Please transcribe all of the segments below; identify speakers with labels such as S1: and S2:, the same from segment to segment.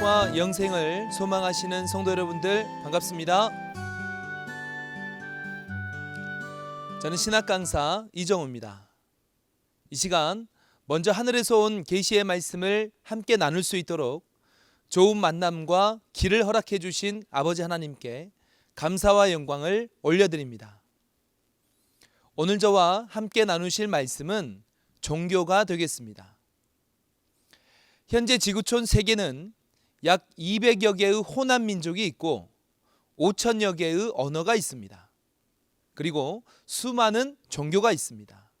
S1: 생명과 영생을 소망하시는 성도 여러분들 반갑습니다. 저는 신학 강사 이정우입니다. 이 시간 먼저 하늘에서 온 계시의 말씀을 함께 나눌 수 있도록 좋은 만남과 길을 허락해 주신 아버지 하나님께 감사와 영광을 올려드립니다. 오늘 저와 함께 나누실 말씀은 종교가 되겠습니다. 현재 지구촌 세계는 약 200여 개의 호남 민족이 있고 5천여 개의 언어가 있습니다. 그리고 수많은 종교가 있습니다.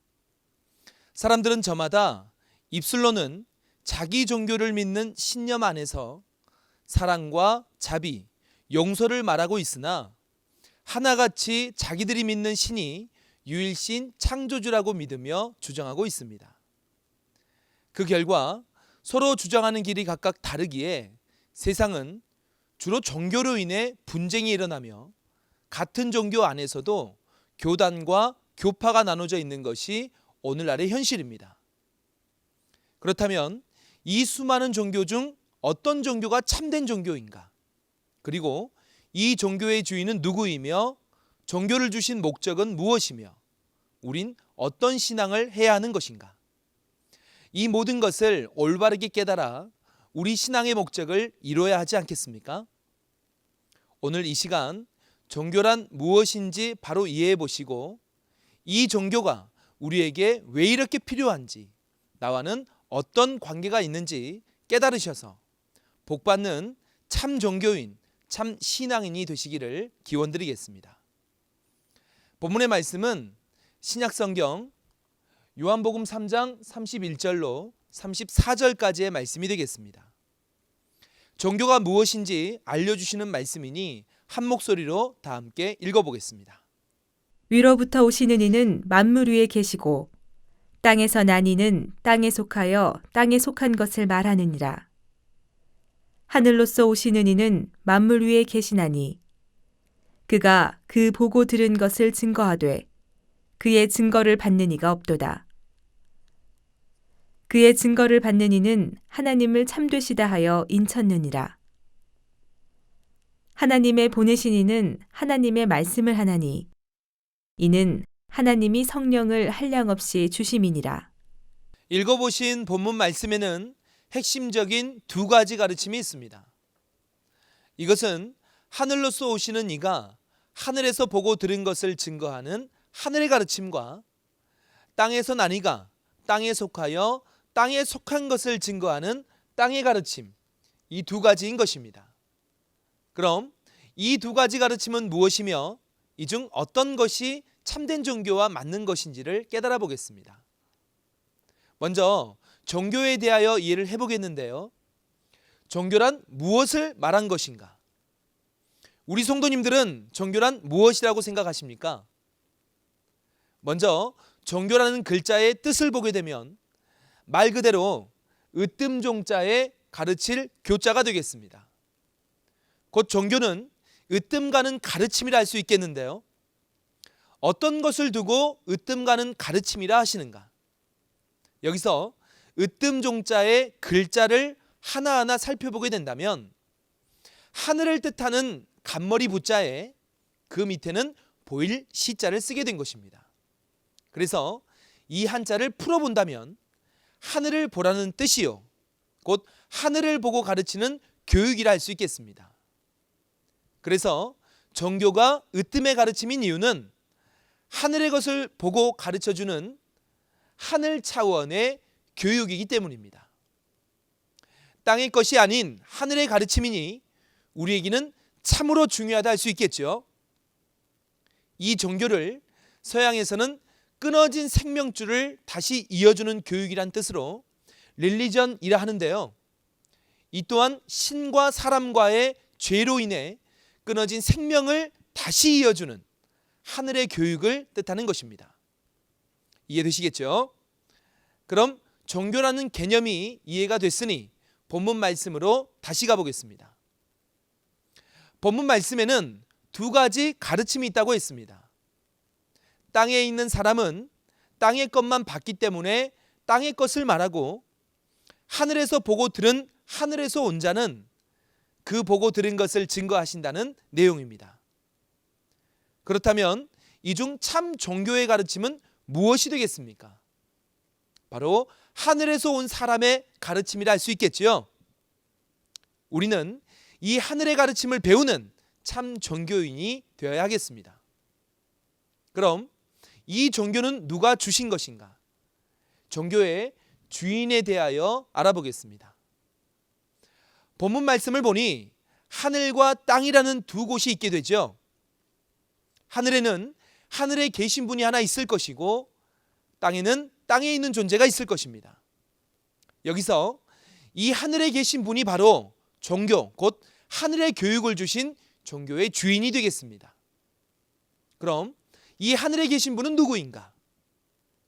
S1: 사람들은 저마다 입술로는 자기 종교를 믿는 신념 안에서 사랑과 자비, 용서를 말하고 있으나 하나같이 자기들이 믿는 신이 유일신 창조주라고 믿으며 주장하고 있습니다. 그 결과 서로 주장하는 길이 각각 다르기에 세상은 주로 종교로 인해 분쟁이 일어나며 같은 종교 안에서도 교단과 교파가 나눠져 있는 것이 오늘날의 현실입니다. 그렇다면 이 수많은 종교 중 어떤 종교가 참된 종교인가? 그리고 이 종교의 주인은 누구이며 종교를 주신 목적은 무엇이며 우린 어떤 신앙을 해야 하는 것인가? 이 모든 것을 올바르게 깨달아 우리 신앙의 목적을 이루어야 하지 않겠습니까? 오늘 이 시간 종교란 무엇인지 바로 이해해 보시고 이 종교가 우리에게 왜 이렇게 필요한지 나와는 어떤 관계가 있는지 깨달으셔서 복받는 참 종교인, 참 신앙인이 되시기를 기원드리겠습니다. 본문의 말씀은 신약성경 요한복음 3장 31절로 34절까지의 말씀이 되겠습니다. 종교가 무엇인지 알려주시는 말씀이니 한 목소리로 다 함께 읽어보겠습니다.
S2: 위로부터 오시는 이는 만물 위에 계시고 땅에서 난 이는 땅에 속하여 땅에 속한 것을 말하느니라. 하늘로서 오시는 이는 만물 위에 계시나니 그가 그 보고 들은 것을 증거하되 그의 증거를 받는 이가 없도다. 그의 증거를 받는 이는 하나님을 참되시다 하여 인쳤느니라. 하나님의 보내신 이는 하나님의 말씀을 하나니 이는 하나님이 성령을 한량없이 주심이니라.
S1: 읽어보신 본문 말씀에는 핵심적인 두 가지 가르침이 있습니다. 이것은 하늘로서 오시는 이가 하늘에서 보고 들은 것을 증거하는 하늘의 가르침과 땅에서 난 이가 땅에 속하여 땅에 속한 것을 증거하는 땅의 가르침, 이 두 가지인 것입니다. 그럼 이 두 가지 가르침은 무엇이며 이 중 어떤 것이 참된 종교와 맞는 것인지를 깨달아 보겠습니다. 먼저 종교에 대하여 이해를 해보겠는데요. 종교란 무엇을 말한 것인가? 우리 성도님들은 종교란 무엇이라고 생각하십니까? 먼저 종교라는 글자의 뜻을 보게 되면 말 그대로 으뜸종자에 가르칠 교자가 되겠습니다. 곧 종교는 으뜸가는 가르침이라 할 수 있겠는데요. 어떤 것을 두고 으뜸가는 가르침이라 하시는가? 여기서 으뜸종자의 글자를 하나하나 살펴보게 된다면 하늘을 뜻하는 간머리 부자에 그 밑에는 보일 시자를 쓰게 된 것입니다. 그래서 이 한자를 풀어본다면 하늘을 보라는 뜻이요 곧 하늘을 보고 가르치는 교육이라 할 수 있겠습니다. 그래서 종교가 으뜸의 가르침인 이유는 하늘의 것을 보고 가르쳐주는 하늘 차원의 교육이기 때문입니다. 땅의 것이 아닌 하늘의 가르침이니 우리에게는 참으로 중요하다 할 수 있겠죠. 이 종교를 서양에서는 끊어진 생명줄을 다시 이어주는 교육이란 뜻으로 릴리전이라 하는데요. 이 또한 신과 사람과의 죄로 인해 끊어진 생명을 다시 이어주는 하늘의 교육을 뜻하는 것입니다. 이해되시겠죠? 그럼 종교라는 개념이 이해가 됐으니 본문 말씀으로 다시 가보겠습니다. 본문 말씀에는 두 가지 가르침이 있다고 했습니다. 땅에 있는 사람은 땅의 것만 봤기 때문에 땅의 것을 말하고 하늘에서 보고 들은 하늘에서 온 자는 그 보고 들은 것을 증거하신다는 내용입니다. 그렇다면 이 중 참 종교의 가르침은 무엇이 되겠습니까? 바로 하늘에서 온 사람의 가르침이라 할 수 있겠지요. 우리는 이 하늘의 가르침을 배우는 참 종교인이 되어야 하겠습니다. 그럼 이 종교는 누가 주신 것인가? 종교의 주인에 대하여 알아보겠습니다. 본문 말씀을 보니 하늘과 땅이라는 두 곳이 있게 되죠. 하늘에는 하늘에 계신 분이 하나 있을 것이고 땅에는 땅에 있는 존재가 있을 것입니다. 여기서 이 하늘에 계신 분이 바로 종교, 곧 하늘의 교육을 주신 종교의 주인이 되겠습니다. 그럼 이 하늘에 계신 분은 누구인가?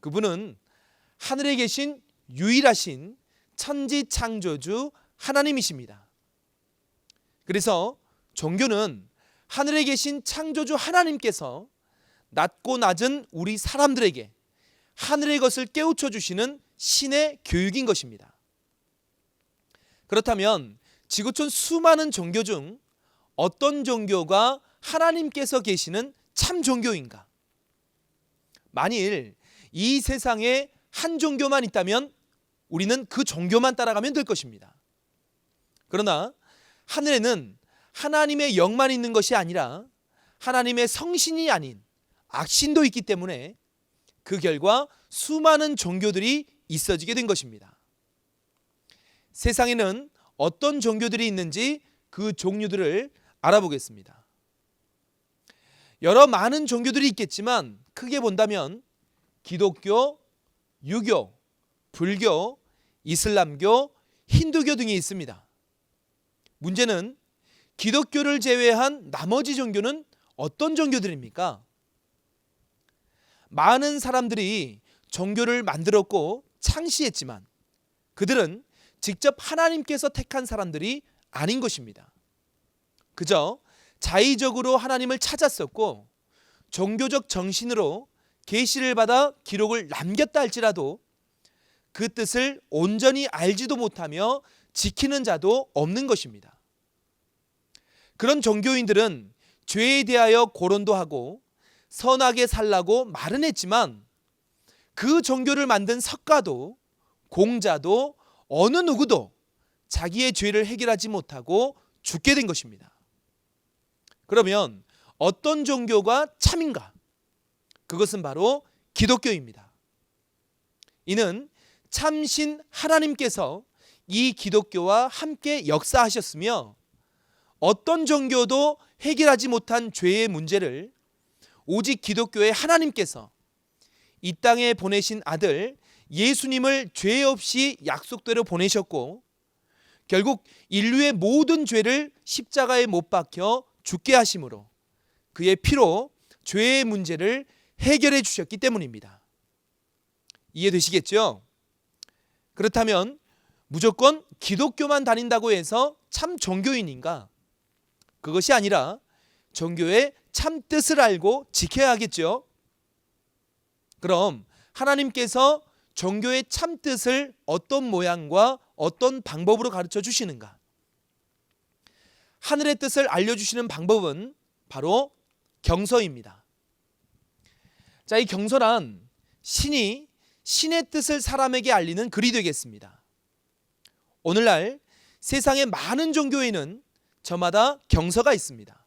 S1: 그분은 하늘에 계신 유일하신 천지창조주 하나님이십니다. 그래서 종교는 하늘에 계신 창조주 하나님께서 낮고 낮은 우리 사람들에게 하늘의 것을 깨우쳐 주시는 신의 교육인 것입니다. 그렇다면 지구촌 수많은 종교 중 어떤 종교가 하나님께서 계시는 참 종교인가? 만일 이 세상에 한 종교만 있다면 우리는 그 종교만 따라가면 될 것입니다. 그러나 하늘에는 하나님의 영만 있는 것이 아니라 하나님의 성신이 아닌 악신도 있기 때문에 그 결과 수많은 종교들이 있어지게 된 것입니다. 세상에는 어떤 종교들이 있는지 그 종류들을 알아보겠습니다. 여러 많은 종교들이 있겠지만 크게 본다면 기독교, 유교, 불교, 이슬람교, 힌두교 등이 있습니다. 문제는 기독교를 제외한 나머지 종교는 어떤 종교들입니까? 많은 사람들이 종교를 만들었고 창시했지만 그들은 직접 하나님께서 택한 사람들이 아닌 것입니다. 그저 자의적으로 하나님을 찾았었고 종교적 정신으로 계시를 받아 기록을 남겼다 할지라도 그 뜻을 온전히 알지도 못하며 지키는 자도 없는 것입니다. 그런 종교인들은 죄에 대하여 고론도 하고 선하게 살라고 말은 했지만 그 종교를 만든 석가도 공자도 어느 누구도 자기의 죄를 해결하지 못하고 죽게 된 것입니다. 그러면 어떤 종교가 참인가? 그것은 바로 기독교입니다. 이는 참신 하나님께서 이 기독교와 함께 역사하셨으며 어떤 종교도 해결하지 못한 죄의 문제를 오직 기독교의 하나님께서 이 땅에 보내신 아들 예수님을 죄 없이 약속대로 보내셨고 결국 인류의 모든 죄를 십자가에 못 박혀 죽게 하심으로 그의 피로 죄의 문제를 해결해 주셨기 때문입니다. 이해되시겠죠? 그렇다면 무조건 기독교만 다닌다고 해서 참 종교인인가? 그것이 아니라 종교의 참 뜻을 알고 지켜야 하겠죠. 그럼 하나님께서 종교의 참 뜻을 어떤 모양과 어떤 방법으로 가르쳐 주시는가? 하늘의 뜻을 알려주시는 방법은 바로 경서입니다. 자, 이 경서란 신이 신의 뜻을 사람에게 알리는 글이 되겠습니다. 오늘날 세상의 많은 종교에는 저마다 경서가 있습니다.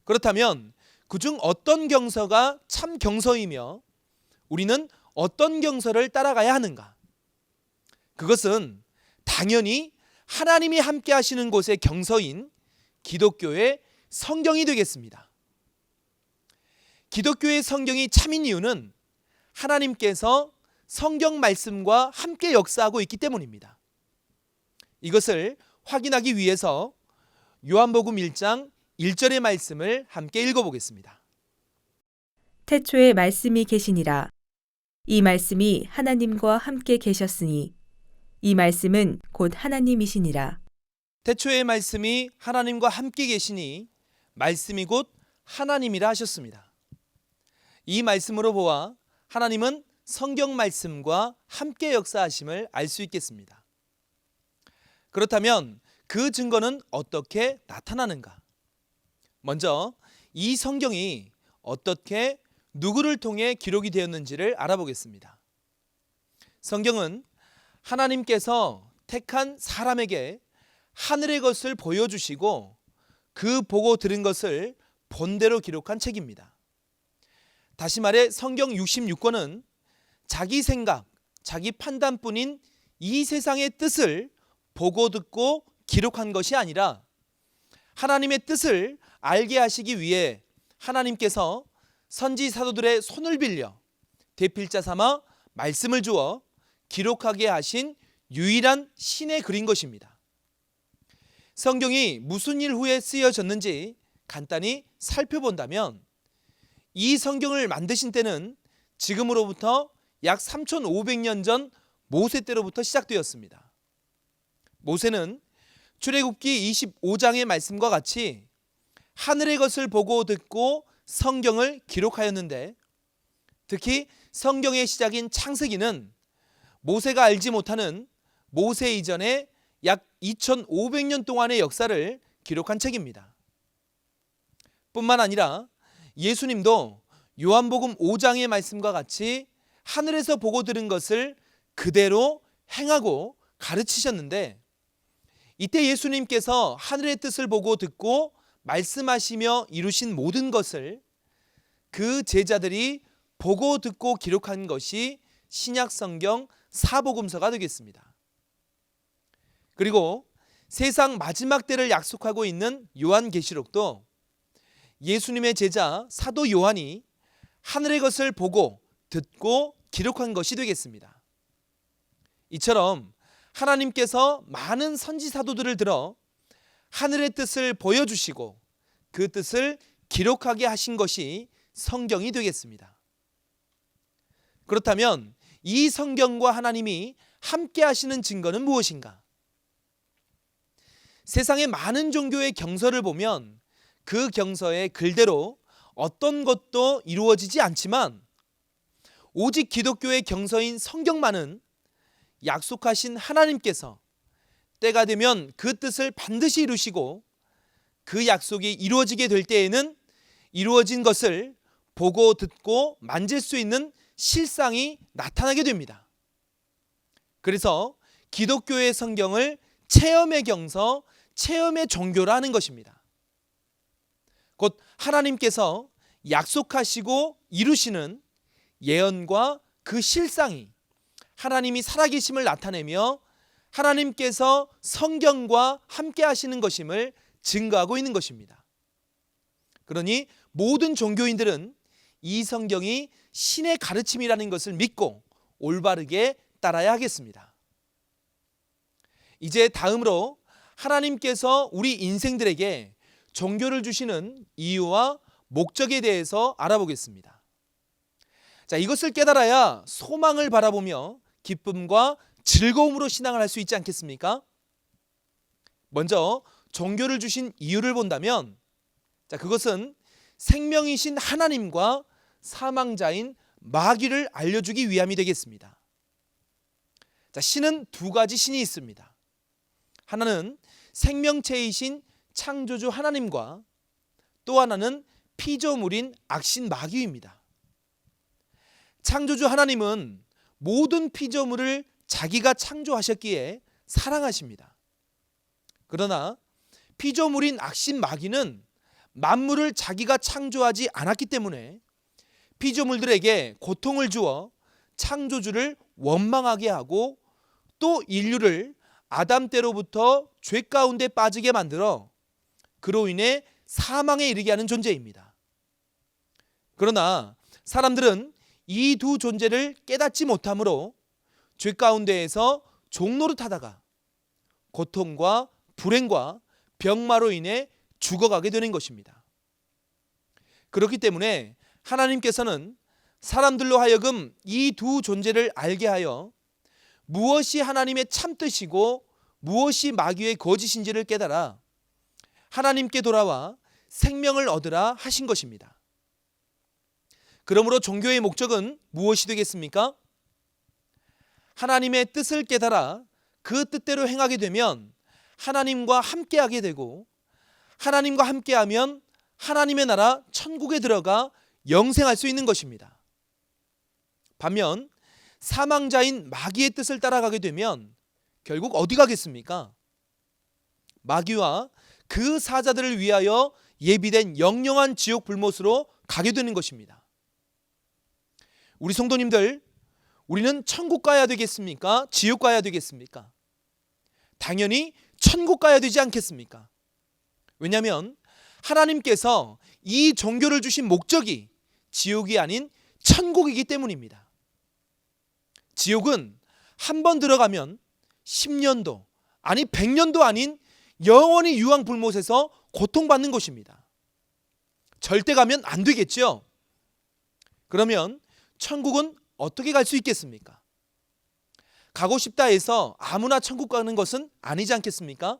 S1: 그렇다면 그중 어떤 경서가 참 경서이며 우리는 어떤 경서를 따라가야 하는가? 그것은 당연히 하나님이 함께 하시는 곳의 경서인 기독교의 성경이 되겠습니다. 기독교의 성경이 참인 이유는 하나님께서 성경 말씀과 함께 역사하고 있기 때문입니다. 이것을 확인하기 위해서 요한복음 1장 1절의 말씀을 함께 읽어보겠습니다.
S2: 태초에 말씀이 계시니라. 이 말씀이 하나님과 함께 계셨으니 이 말씀은 곧 하나님이시니라.
S1: 태초의 말씀이 하나님과 함께 계시니 말씀이 곧 하나님이라 하셨습니다. 이 말씀으로 보아 하나님은 성경 말씀과 함께 역사하심을 알 수 있겠습니다. 그렇다면 그 증거는 어떻게 나타나는가? 먼저 이 성경이 어떻게 누구를 통해 기록이 되었는지를 알아보겠습니다. 성경은 하나님께서 택한 사람에게 하늘의 것을 보여주시고 그 보고 들은 것을 본대로 기록한 책입니다. 다시 말해 성경 66권은 자기 생각, 자기 판단뿐인 이 세상의 뜻을 보고 듣고 기록한 것이 아니라 하나님의 뜻을 알게 하시기 위해 하나님께서 선지 사도들의 손을 빌려 대필자 삼아 말씀을 주어 기록하게 하신 유일한 신의 글인 것입니다. 성경이 무슨 일 후에 쓰여졌는지 간단히 살펴본다면 이 성경을 만드신 때는 지금으로부터 약 3,500년 전 모세 때로부터 시작되었습니다. 모세는 출애굽기 25장의 말씀과 같이 하늘의 것을 보고 듣고 성경을 기록하였는데, 특히 성경의 시작인 창세기는 모세가 알지 못하는 모세 이전의 약 2,500년 동안의 역사를 기록한 책입니다. 뿐만 아니라 예수님도 요한복음 5장의 말씀과 같이 하늘에서 보고 들은 것을 그대로 행하고 가르치셨는데, 이때 예수님께서 하늘의 뜻을 보고 듣고 말씀하시며 이루신 모든 것을 그 제자들이 보고 듣고 기록한 것이 신약 성경 사복음서가 되겠습니다. 그리고 세상 마지막 때를 약속하고 있는 요한계시록도 예수님의 제자 사도 요한이 하늘의 것을 보고 듣고 기록한 것이 되겠습니다. 이처럼 하나님께서 많은 선지 사도들을 들어 하늘의 뜻을 보여주시고 그 뜻을 기록하게 하신 것이 성경이 되겠습니다. 그렇다면 이 성경과 하나님이 함께 하시는 증거는 무엇인가? 세상의 많은 종교의 경서를 보면 그 경서의 글대로 어떤 것도 이루어지지 않지만 오직 기독교의 경서인 성경만은 약속하신 하나님께서 때가 되면 그 뜻을 반드시 이루시고 그 약속이 이루어지게 될 때에는 이루어진 것을 보고 듣고 만질 수 있는 실상이 나타나게 됩니다. 그래서 기독교의 성경을 체험의 경서, 체험의 종교라 하는 것입니다. 곧 하나님께서 약속하시고 이루시는 예언과 그 실상이 하나님이 살아계심을 나타내며 하나님께서 성경과 함께 하시는 것임을 증거하고 있는 것입니다. 그러니 모든 종교인들은 이 성경이 신의 가르침이라는 것을 믿고 올바르게 따라야 하겠습니다. 이제 다음으로 하나님께서 우리 인생들에게 종교를 주시는 이유와 목적에 대해서 알아보겠습니다. 자, 이것을 깨달아야 소망을 바라보며 기쁨과 즐거움으로 신앙을 할 수 있지 않겠습니까? 먼저 종교를 주신 이유를 본다면, 자, 그것은 생명이신 하나님과 사망자인 마귀를 알려주기 위함이 되겠습니다. 자, 신은 두 가지 신이 있습니다. 하나는 생명체이신 창조주 하나님과 또 하나는 피조물인 악신 마귀입니다. 창조주 하나님은 모든 피조물을 자기가 창조하셨기에 사랑하십니다. 그러나 피조물인 악신 마귀는 만물을 자기가 창조하지 않았기 때문에 피조물들에게 고통을 주어 창조주를 원망하게 하고 또 인류를 아담 때로부터 죄 가운데 빠지게 만들어 그로 인해 사망에 이르게 하는 존재입니다. 그러나 사람들은 이 두 존재를 깨닫지 못하므로 죄 가운데에서 종노릇하다가 고통과 불행과 병마로 인해 죽어가게 되는 것입니다. 그렇기 때문에 하나님께서는 사람들로 하여금 이 두 존재를 알게 하여 무엇이 하나님의 참뜻이고 무엇이 마귀의 거짓인지를 깨달아 하나님께 돌아와 생명을 얻으라 하신 것입니다. 그러므로 종교의 목적은 무엇이 되겠습니까? 하나님의 뜻을 깨달아 그 뜻대로 행하게 되면 하나님과 함께하게 되고, 하나님과 함께하면 하나님의 나라 천국에 들어가 영생할 수 있는 것입니다. 반면 사망자인 마귀의 뜻을 따라가게 되면 결국 어디 가겠습니까? 마귀와 그 사자들을 위하여 예비된 영영한 지옥 불못으로 가게 되는 것입니다. 우리 성도님들, 우리는 천국 가야 되겠습니까? 지옥 가야 되겠습니까? 당연히 천국 가야 되지 않겠습니까? 왜냐하면 하나님께서 이 종교를 주신 목적이 지옥이 아닌 천국이기 때문입니다. 지옥은 한 번 들어가면 10년도 아니 100년도 아닌 영원히 유황불못에서 고통받는 곳입니다. 절대 가면 안 되겠죠. 그러면 천국은 어떻게 갈 수 있겠습니까? 가고 싶다 해서 아무나 천국 가는 것은 아니지 않겠습니까?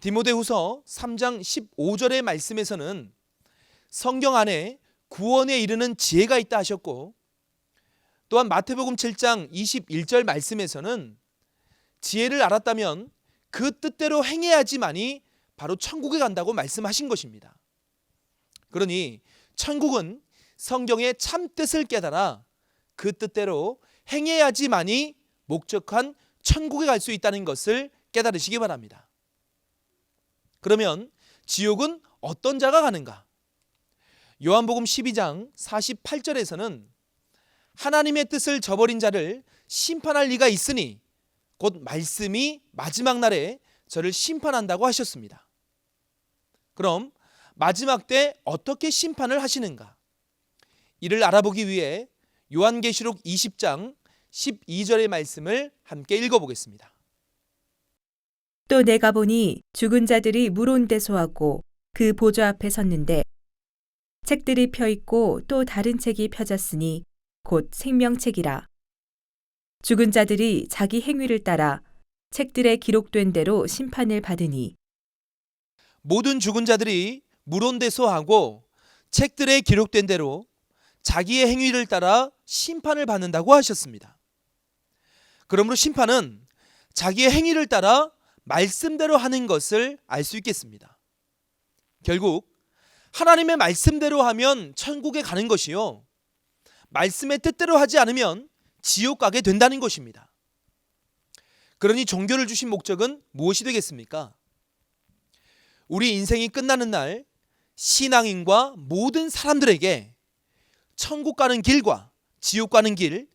S1: 디모데후서 3장 15절의 말씀에서는 성경 안에 구원에 이르는 지혜가 있다 하셨고, 또한 마태복음 7장 21절 말씀에서는 지혜를 알았다면 그 뜻대로 행해야지만이 바로 천국에 간다고 말씀하신 것입니다. 그러니 천국은 성경의 참 뜻을 깨달아 그 뜻대로 행해야지만이 목적한 천국에 갈 수 있다는 것을 깨달으시기 바랍니다. 그러면 지옥은 어떤 자가 가는가? 요한복음 12장 48절에서는 하나님의 뜻을 저버린 자를 심판할 리가 있으니 곧 말씀이 마지막 날에 저를 심판한다고 하셨습니다. 그럼 마지막 때 어떻게 심판을 하시는가? 이를 알아보기 위해 요한계시록 20장 12절의 말씀을 함께 읽어보겠습니다.
S2: 또 내가 보니 죽은 자들이 물온대소하고 그 보좌 앞에 섰는데 책들이 펴 있고 또 다른 책이 펴졌으니 곧 생명책이라. 죽은 자들이 자기 행위를 따라 책들에 기록된 대로 심판을 받으니
S1: 모든 죽은 자들이 물온대소하고 책들에 기록된 대로 자기의 행위를 따라 심판을 받는다고 하셨습니다. 그러므로 심판은 자기의 행위를 따라 말씀대로 하는 것을 알 수 있겠습니다. 결국 하나님의 말씀대로 하면 천국에 가는 것이요, 말씀의 뜻대로 하지 않으면 지옥 가게 된다는 것입니다. 그러니 종교를 주신 목적은 무엇이 되겠습니까? 우리 인생이 끝나는 날 신앙인과 모든 사람들에게 천국 가는 길과 지옥 가는 길,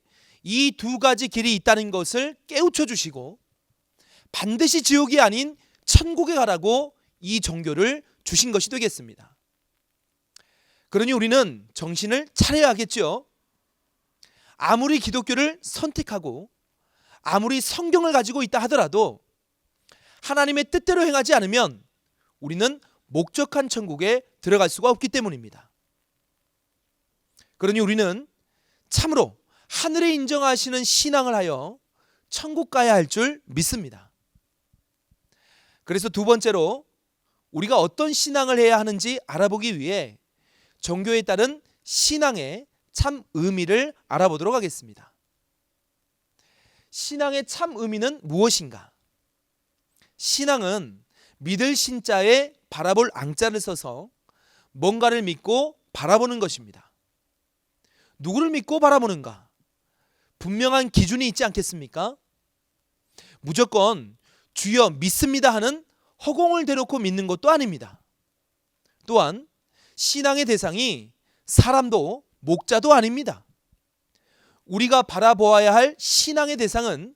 S1: 이 두 가지 길이 있다는 것을 깨우쳐 주시고 반드시 지옥이 아닌 천국에 가라고 이 종교를 주신 것이 되겠습니다. 그러니 우리는 정신을 차려야겠죠. 아무리 기독교를 선택하고 아무리 성경을 가지고 있다 하더라도 하나님의 뜻대로 행하지 않으면 우리는 목적한 천국에 들어갈 수가 없기 때문입니다. 그러니 우리는 참으로 하늘에 인정하시는 신앙을 하여 천국 가야 할 줄 믿습니다. 그래서 두 번째로 우리가 어떤 신앙을 해야 하는지 알아보기 위해 종교에 따른 신앙의 참 의미를 알아보도록 하겠습니다. 신앙의 참 의미는 무엇인가? 신앙은 믿을 신자에 바라볼 앙자를 써서 뭔가를 믿고 바라보는 것입니다. 누구를 믿고 바라보는가? 분명한 기준이 있지 않겠습니까? 무조건 주여 믿습니다 하는 허공을 대놓고 믿는 것도 아닙니다. 또한 신앙의 대상이 사람도 목자도 아닙니다. 우리가 바라보아야 할 신앙의 대상은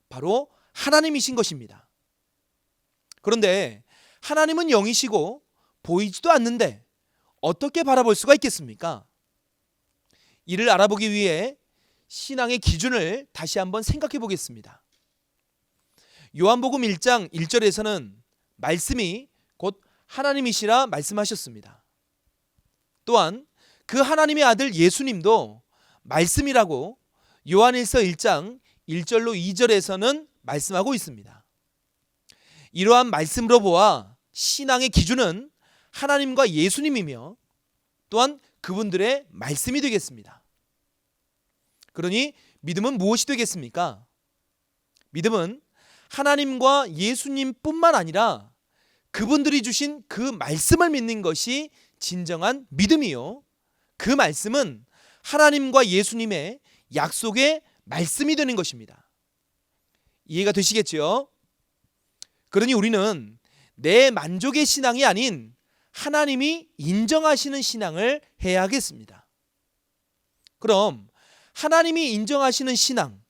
S1: 바로 하나님이신 것입니다. 그런데 하나님은 영이시고 보이지도 않는데 어떻게 바라볼 수가 있겠습니까? 이를 알아보기 위해 신앙의 기준을 다시 한번 생각해 보겠습니다. 요한복음 1장 1절에서는 말씀이 곧 하나님이시라 말씀하셨습니다. 또한 그 하나님의 아들 예수님도 말씀이라고 요한일서 1장 1절로 2절에서는 말씀하고 있습니다. 이러한 말씀으로 보아 신앙의 기준은 하나님과 예수님이며 또한 그분들의 말씀이 되겠습니다. 그러니 믿음은 무엇이 되겠습니까? 믿음은 하나님과 예수님뿐만 아니라 그분들이 주신 그 말씀을 믿는 것이 진정한 믿음이요. 그 말씀은 하나님과 예수님의 약속의 말씀이 되는 것입니다. 이해가 되시겠지요? 그러니 우리는 내 만족의 신앙이 아닌 하나님이 인정하시는 신앙을 해야 하겠습니다. 그럼 하나님이 인정하시는 신앙,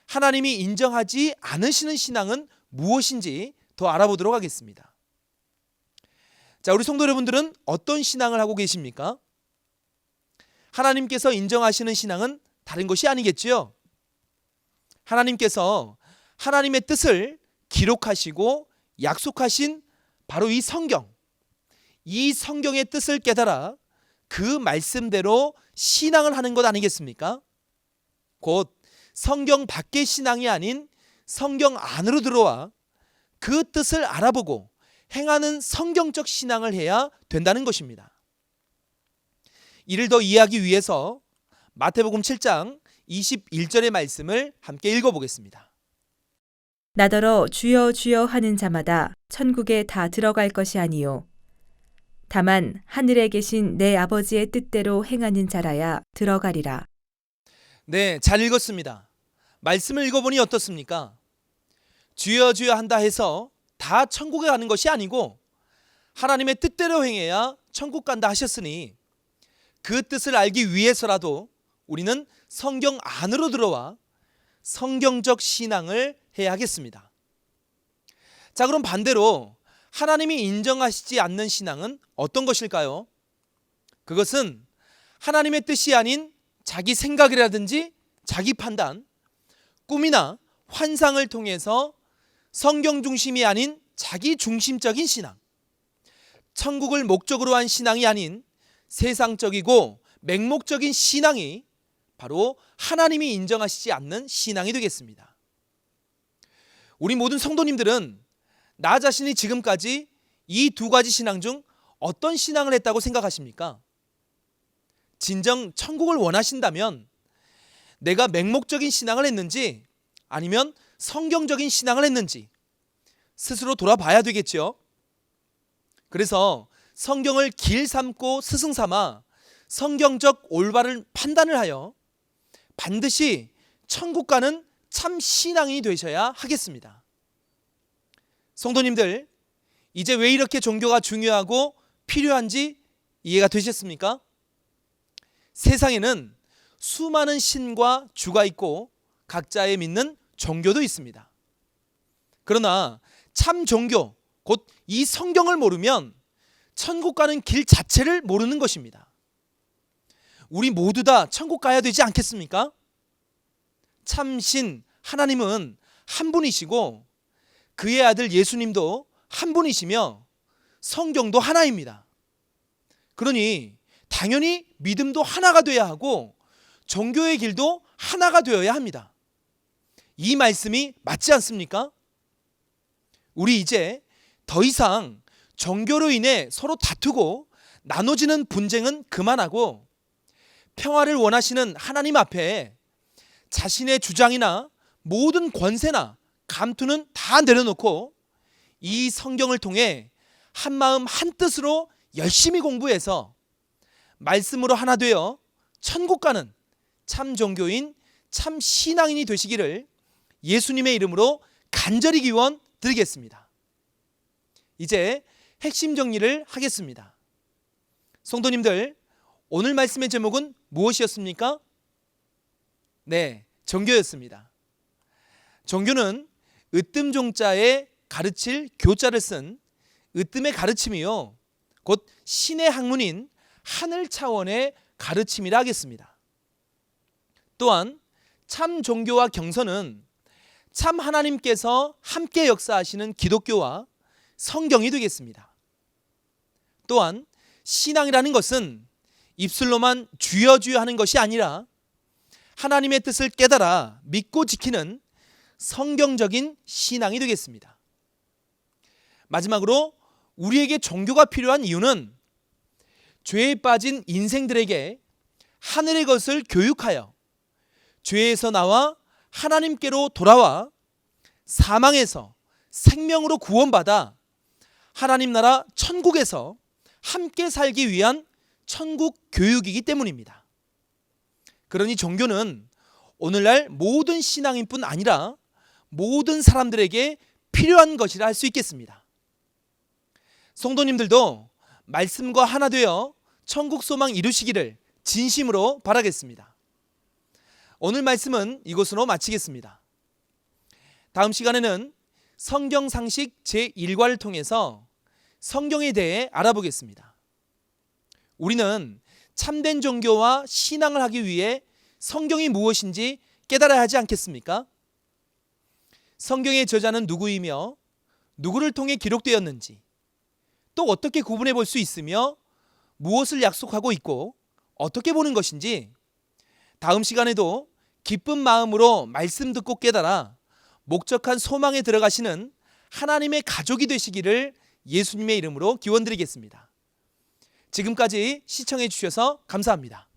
S1: 하나님이 인정하지 않으시는 신앙은 무엇인지 더 알아보도록 하겠습니다. 자, 우리 성도 여러분들은 어떤 신앙을 하고 계십니까? 하나님께서 인정하시는 신앙은 다른 것이 아니겠지요. 하나님께서 하나님의 뜻을 기록하시고 약속하신 바로 이 성경, 이 성경의 뜻을 깨달아 그 말씀대로 신앙을 하는 것 아니겠습니까? 곧 성경 밖의 신앙이 아닌 성경 안으로 들어와 그 뜻을 알아보고 행하는 성경적 신앙을 해야 된다는 것입니다. 이를 더 이해하기 위해서 마태복음 7장 21절의 말씀을 함께 읽어보겠습니다.
S2: 나더러 주여 주여 하는 자마다 천국에 다 들어갈 것이 아니요 다만 하늘에 계신 내 아버지의 뜻대로 행하는 자라야 들어가리라.
S1: 네, 잘 읽었습니다. 말씀을 읽어보니 어떻습니까? 주여 주여 한다 해서 다 천국에 가는 것이 아니고 하나님의 뜻대로 행해야 천국 간다 하셨으니 그 뜻을 알기 위해서라도 우리는 성경 안으로 들어와 성경적 신앙을 해야 하겠습니다. 자, 그럼 반대로 하나님이 인정하시지 않는 신앙은 어떤 것일까요? 그것은 하나님의 뜻이 아닌 자기 생각이라든지 자기 판단, 꿈이나 환상을 통해서 성경 중심이 아닌 자기 중심적인 신앙, 천국을 목적으로 한 신앙이 아닌 세상적이고 맹목적인 신앙이 바로 하나님이 인정하시지 않는 신앙이 되겠습니다. 우리 모든 성도님들은 나 자신이 지금까지 이 두 가지 신앙 중 어떤 신앙을 했다고 생각하십니까? 진정 천국을 원하신다면 내가 맹목적인 신앙을 했는지 아니면 성경적인 신앙을 했는지 스스로 돌아봐야 되겠죠. 그래서 성경을 길 삼고 스승 삼아 성경적 올바른 판단을 하여 반드시 천국 가는 참 신앙이 되셔야 하겠습니다. 성도님들, 이제 왜 이렇게 종교가 중요하고 필요한지 이해가 되셨습니까? 세상에는 수많은 신과 주가 있고 각자의 믿는 종교도 있습니다. 그러나 참 종교, 곧 이 성경을 모르면 천국 가는 길 자체를 모르는 것입니다. 우리 모두 다 천국 가야 되지 않겠습니까? 참신 하나님은 한 분이시고 그의 아들 예수님도 한 분이시며 성경도 하나입니다. 그러니 당연히 믿음도 하나가 되어야 하고 종교의 길도 하나가 되어야 합니다. 이 말씀이 맞지 않습니까? 우리 이제 더 이상 종교로 인해 서로 다투고 나눠지는 분쟁은 그만하고 평화를 원하시는 하나님 앞에 자신의 주장이나 모든 권세나 감투는 다 내려놓고 이 성경을 통해 한 마음 한 뜻으로 열심히 공부해서 말씀으로 하나 되어 천국 가는 참 종교인 참 신앙인이 되시기를 예수님의 이름으로 간절히 기원 드리겠습니다. 이제 핵심 정리를 하겠습니다. 성도님들, 오늘 말씀의 제목은 무엇이었습니까? 네, 종교였습니다. 종교는 으뜸종자에 가르칠 교자를 쓴 으뜸의 가르침이요, 곧 신의 학문인 하늘 차원의 가르침이라 하겠습니다. 또한 참 종교와 경선은 참 하나님께서 함께 역사하시는 기독교와 성경이 되겠습니다. 또한 신앙이라는 것은 입술로만 주여 주여 하는 것이 아니라 하나님의 뜻을 깨달아 믿고 지키는 성경적인 신앙이 되겠습니다. 마지막으로 우리에게 종교가 필요한 이유는 죄에 빠진 인생들에게 하늘의 것을 교육하여 죄에서 나와 하나님께로 돌아와 사망에서 생명으로 구원받아 하나님 나라 천국에서 함께 살기 위한 천국 교육이기 때문입니다. 그러니 종교는 오늘날 모든 신앙인뿐 아니라 모든 사람들에게 필요한 것이라 할 수 있겠습니다. 성도님들도 말씀과 하나 되어 천국 소망 이루시기를 진심으로 바라겠습니다. 오늘 말씀은 이것으로 마치겠습니다. 다음 시간에는 성경 상식 제1과를 통해서 성경에 대해 알아보겠습니다. 우리는 참된 종교와 신앙을 하기 위해 성경이 무엇인지 깨달아야 하지 않겠습니까? 성경의 저자는 누구이며 누구를 통해 기록되었는지, 또 어떻게 구분해 볼 수 있으며 무엇을 약속하고 있고 어떻게 보는 것인지 다음 시간에도 기쁜 마음으로 말씀 듣고 깨달아 목적한 소망에 들어가시는 하나님의 가족이 되시기를 예수님의 이름으로 기원드리겠습니다. 지금까지 시청해 주셔서 감사합니다.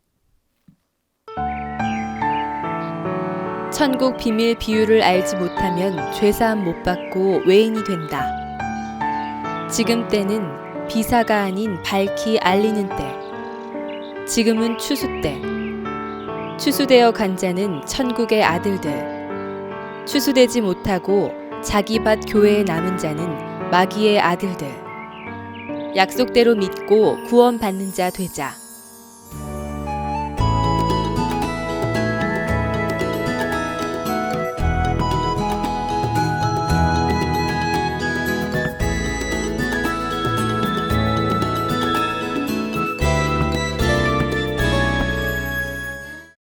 S2: 천국 비밀 비유를 알지 못하면 죄사함 못 받고 외인이 된다. 지금 때는 비사가 아닌 밝히 알리는 때. 지금은 추수 때. 추수되어 간 자는 천국의 아들들. 추수되지 못하고 자기 밭 교회에 남은 자는 마귀의 아들들. 약속대로 믿고 구원받는 자 되자.